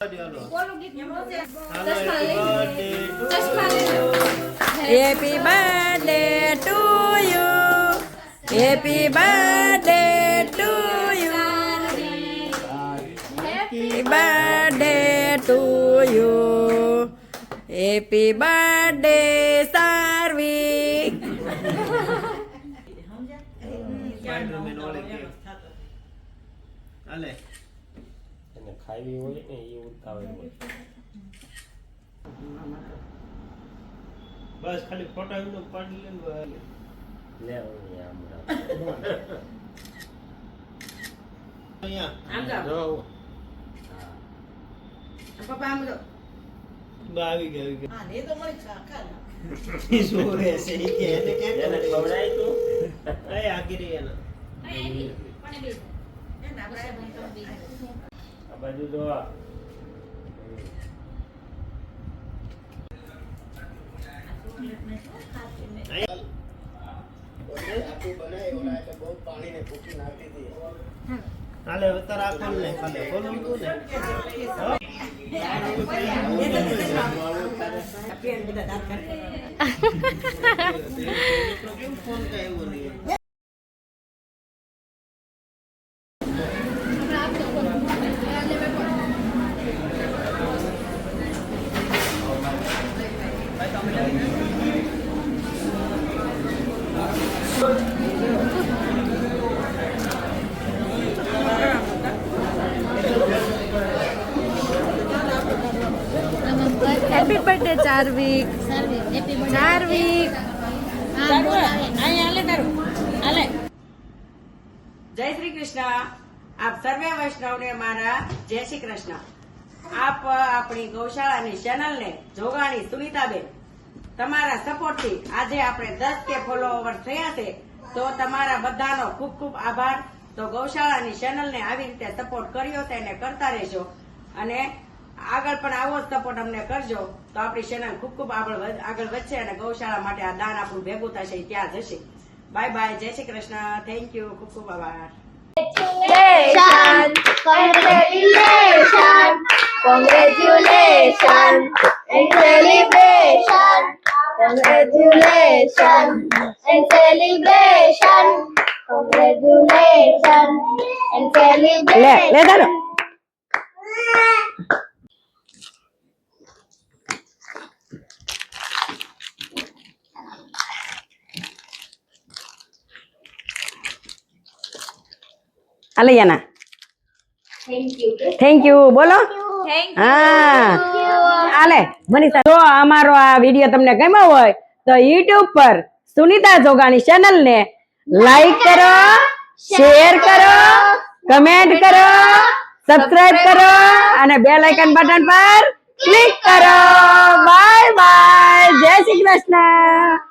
Happy birthday to you. Happy birthday to you. Happy birthday to you. Happy birthday, Sarvik. ખાવી હોય ને એ ઉતાવળ હોય બસ ખાલી ફોટા વિનો પાડી લે લે આમ અહીંયા આમ જાઓ. જો પપ્પા આમ જો. આવી ગયા હા ને તો મળી ખા ઈ સોરે છે ઈ કે એને કે એને ખવડાય તું એ આગીરી એના આ બાજુ જો હાલે ઉતર આ કોલ ને ખાલે બોલું તું ને ફોન કાયો નહીં હેપી બર્થડે ચાર્વિક. ચાર્વિક જય શ્રી કૃષ્ણ. આપ સર્વે વૈષ્ણવને મારા જય શ્રી કૃષ્ણ. આપ આપણી ગૌશાળાની ચેનલને જોગાણી સુનીતાબેન તમારા સપોર્ટથી આજે આપણે 10K ફોલોવર થયા છે, તો તમારા બધાનો ખૂબ ખૂબ આભાર. તો ગૌશાળાની ચેનલને આવી રીતે સપોર્ટ કર્યો તેને કરતા રહેજો અને આગળ પણ આવો જ સપોર્ટ અમને કરજો, તો આપણી ચેનલ ખૂબ ખૂબ આગળ વધશે અને ગૌશાળા માટે આ દાન આપણું ભેગું થશે ત્યાં જશે. Bye bye. જય શ્રી કૃષ્ણ. Thank you. ખૂબ ખૂબ આભાર. Congratulations and celebration. Congratulations and celebration. Congratulations and celebration. લે દાદા. હાલે યાના. થેન્ક યુ બોલો. હા હાલે મનીષા, જો અમારો આ વિડીયો તમને ગમ્યો હોય તો યુટ્યુબ પર સુનીતા જોગાણી ચેનલ ને લાઈક કરો, શેર કરો, કમેન્ટ કરો, સબસ્ક્રાઇબ કરો અને બેલ આઇકન બટન પર ક્લિક કરો. Bye bye. જય શ્રી કૃષ્ણ.